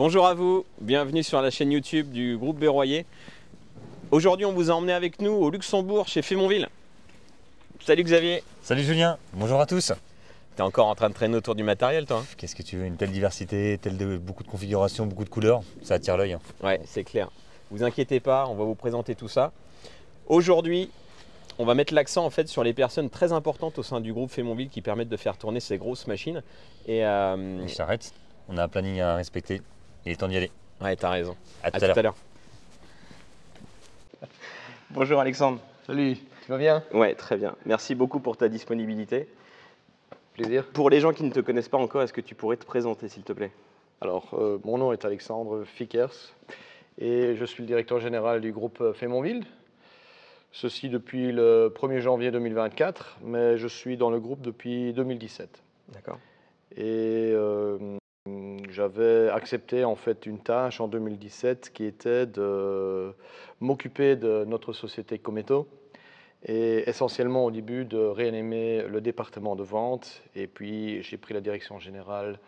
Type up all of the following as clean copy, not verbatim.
Bonjour à vous, bienvenue sur la chaîne YouTube du groupe Berroyer. Aujourd'hui, on vous a emmené avec nous au Luxembourg, chez Fémonville. Salut Xavier. Salut Julien, bonjour à tous. T'es encore en train de traîner autour du matériel, toi, hein? Qu'est-ce que tu veux, une telle diversité, beaucoup de configurations, beaucoup de couleurs, ça attire l'œil. Ouais, c'est clair. Vous inquiétez pas, on va vous présenter tout ça. Aujourd'hui, on va mettre l'accent en fait sur les personnes très importantes au sein du groupe Fémonville qui permettent de faire tourner ces grosses machines. Et J'arrête, on a un planning à respecter, il est temps d'y aller. ouais, t'as raison. À tout à l'heure. Bonjour Alexandre. Salut, tu vas bien? Ouais, très bien. Merci beaucoup pour ta disponibilité. Plaisir. Pour les gens qui ne te connaissent pas encore, est-ce que tu pourrais te présenter, s'il te plaît? Alors, mon nom est Alexandre Fickers et je suis le directeur général du groupe Fémonville. Ceci depuis le 1er janvier 2024, mais je suis dans le groupe depuis 2017. D'accord. Et j'avais accepté en fait une tâche en 2017 qui était de m'occuper de notre société Cometo et essentiellement au début de réanimer le département de vente. Et puis j'ai pris la direction générale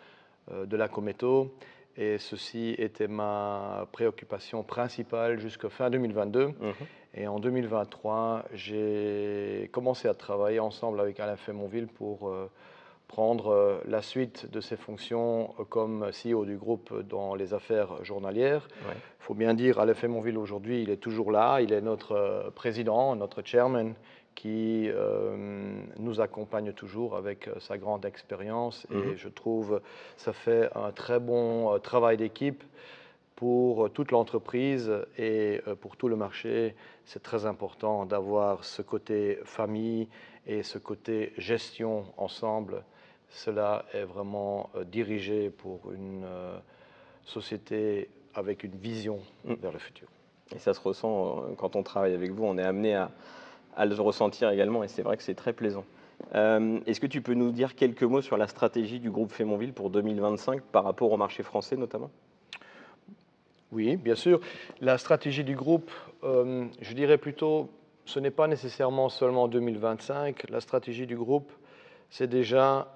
de la Cometo et ceci était ma préoccupation principale jusqu'à fin 2022. Et en 2023, j'ai commencé à travailler ensemble avec Alain Fémonville pour prendre la suite de ses fonctions comme CEO du groupe dans les affaires journalières. Il faut bien dire, Alain Fémonville aujourd'hui, il est toujours là, il est notre président, notre chairman, qui nous accompagne toujours avec sa grande expérience. Et je trouve ça fait un très bon travail d'équipe pour toute l'entreprise et pour tout le marché. C'est très important d'avoir ce côté famille et ce côté gestion ensemble. Cela est vraiment dirigé pour une société avec une vision vers le futur. Et ça se ressent quand on travaille avec vous, on est amené à le ressentir également et c'est vrai que c'est très plaisant. Est-ce que tu peux nous dire quelques mots sur la stratégie du groupe Fémonville pour 2025 par rapport au marché français notamment? Oui, bien sûr. La stratégie du groupe, je dirais plutôt, ce n'est pas nécessairement seulement 2025. La stratégie du groupe, c'est déjà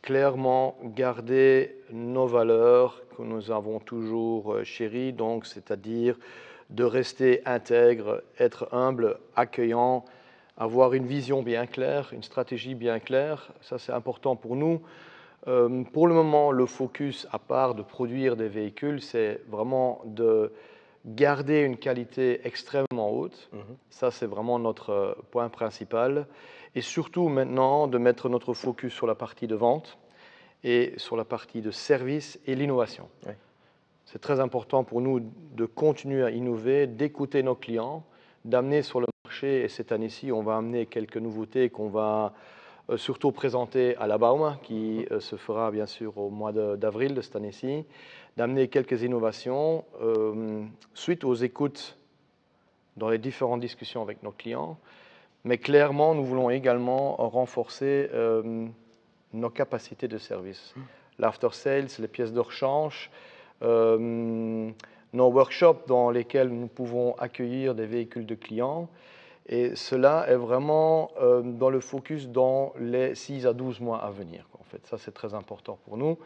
clairement garder nos valeurs que nous avons toujours chéries, donc c'est-à-dire de rester intègre, être humble, accueillant, avoir une vision bien claire, une stratégie bien claire. Ça, c'est important pour nous. Pour le moment, le focus, à part de produire des véhicules, c'est vraiment de garder une qualité extrêmement haute. Ça, c'est vraiment notre point principal. Et surtout maintenant, de mettre notre focus sur la partie de vente et sur la partie de service et l'innovation. C'est très important pour nous de continuer à innover, d'écouter nos clients, d'amener sur le marché. Et cette année-ci, on va amener quelques nouveautés qu'on va surtout présenter à la Bauma, qui se fera bien sûr au mois d'avril de cette année-ci, d'amener quelques innovations suite aux écoutes dans les différentes discussions avec nos clients. Mais clairement, nous voulons également renforcer nos capacités de service. L'after-sales, les pièces de rechange, nos workshops dans lesquels nous pouvons accueillir des véhicules de clients. Et cela est vraiment dans le focus dans les 6 à 12 mois à venir. En fait, ça, c'est très important pour nous.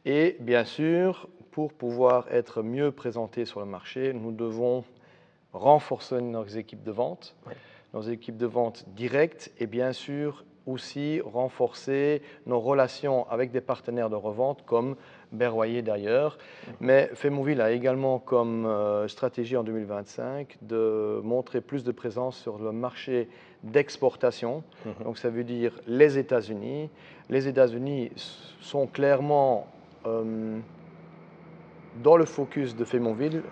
Et bien sûr, pour pouvoir être mieux présentés sur le marché, nous devons renforcer nos équipes de vente, nos équipes de vente directes et bien sûr aussi renforcer nos relations avec des partenaires de revente comme Berroyer d'ailleurs. Mais Fémonville a également comme stratégie en 2025 de montrer plus de présence sur le marché d'exportation. Donc ça veut dire les États-Unis. Les États-Unis sont clairement dans le focus de Fémonville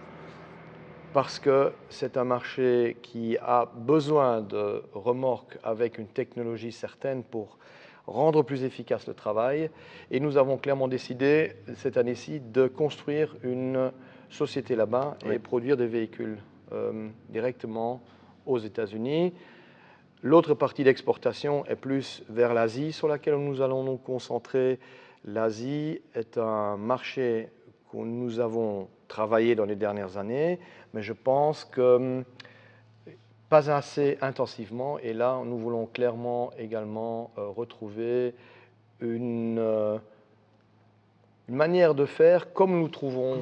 parce que c'est un marché qui a besoin de remorques avec une technologie certaine pour rendre plus efficace le travail. Et nous avons clairement décidé cette année-ci de construire une société là-bas et produire des véhicules directement aux États-Unis. L'autre partie d'exportation est plus vers l'Asie sur laquelle nous allons nous concentrer. L'Asie est un marché que nous avons travaillé dans les dernières années, mais je pense que pas assez intensivement. Et là, nous voulons clairement également retrouver une une manière de faire comme nous trouvons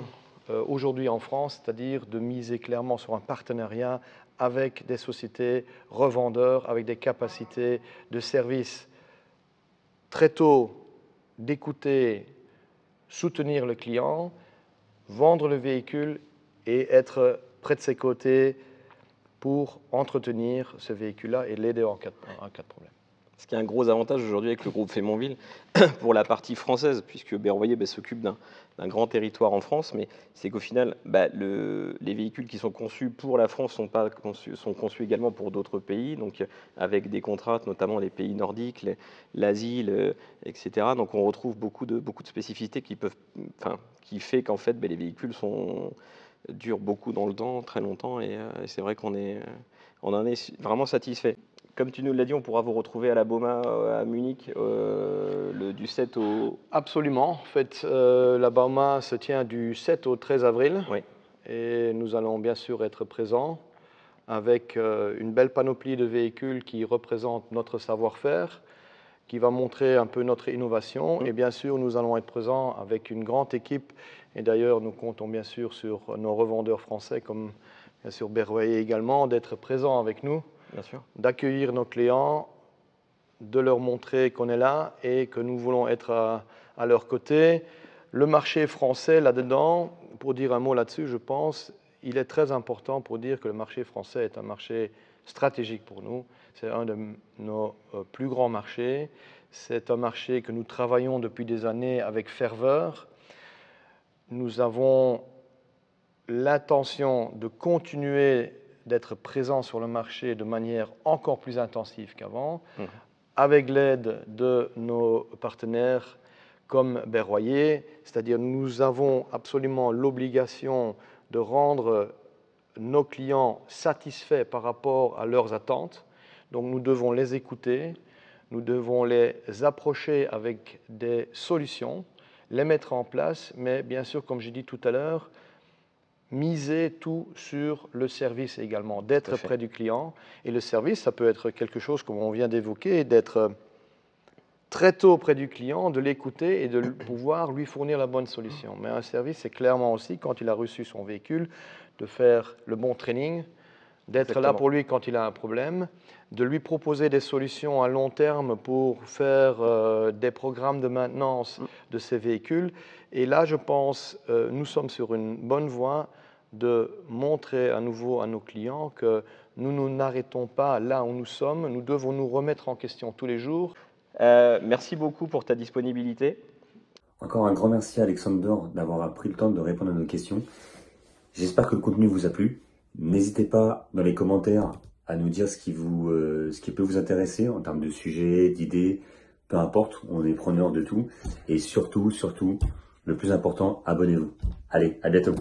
aujourd'hui en France, c'est-à-dire de miser clairement sur un partenariat avec des sociétés revendeurs, avec des capacités de service très tôt, d'écouter, soutenir le client, vendre le véhicule et être près de ses côtés pour entretenir ce véhicule-là et l'aider en cas de problème. Ce qui est un gros avantage aujourd'hui avec le groupe Fémonville pour la partie française, puisque Berroyer s'occupe d'un grand territoire en France, mais c'est qu'au final, les véhicules qui sont conçus pour la France sont conçus également pour d'autres pays, donc avec des contrats, notamment les pays nordiques, l'Asie, etc. Donc on retrouve beaucoup de spécificités qui fait qu'en fait, les véhicules durent beaucoup dans le temps, très longtemps, et c'est vrai qu'on en est vraiment satisfait. Comme tu nous l'as dit, on pourra vous retrouver à la Bauma à Munich du 7 au... Absolument. En fait, la Bauma se tient du 7 au 13 avril. Oui. Et nous allons bien sûr être présents avec une belle panoplie de véhicules qui représentent notre savoir-faire, qui va montrer un peu notre innovation. Et bien sûr, nous allons être présents avec une grande équipe. Et d'ailleurs, nous comptons bien sûr sur nos revendeurs français, comme bien sûr Berroyer également, d'être présents avec nous. Bien sûr. D'accueillir nos clients, de leur montrer qu'on est là et que nous voulons être à leur côté. Le marché français, là-dedans, pour dire un mot là-dessus, je pense, il est très important pour dire que le marché français est un marché stratégique pour nous. C'est un de nos plus grands marchés. C'est un marché que nous travaillons depuis des années avec ferveur. Nous avons l'intention de continuer d'être présent sur le marché de manière encore plus intensive qu'avant, avec l'aide de nos partenaires comme Berroyer, c'est-à-dire nous avons absolument l'obligation de rendre nos clients satisfaits par rapport à leurs attentes. Donc nous devons les écouter, nous devons les approcher avec des solutions, les mettre en place, mais bien sûr, comme j'ai dit tout à l'heure, miser tout sur le service également, d'être près du client. Et le service, ça peut être quelque chose, comme on vient d'évoquer, d'être très tôt près du client, de l'écouter et de pouvoir lui fournir la bonne solution. Mais un service, c'est clairement aussi, quand il a reçu son véhicule, de faire le bon training, d'être là pour lui quand il a un problème, de lui proposer des solutions à long terme pour faire des programmes de maintenance de ses véhicules. Et là, je pense, nous sommes sur une bonne voie de montrer à nouveau à nos clients que nous n'arrêtons pas là où nous sommes, nous devons nous remettre en question tous les jours. Merci beaucoup pour ta disponibilité. Encore un grand merci à Alexander d'avoir pris le temps de répondre à nos questions. J'espère que le contenu vous a plu. N'hésitez pas dans les commentaires à nous dire ce qui peut vous intéresser en termes de sujets, d'idées, peu importe, on est preneur de tout. Et surtout, le plus important, abonnez-vous. Allez, à bientôt.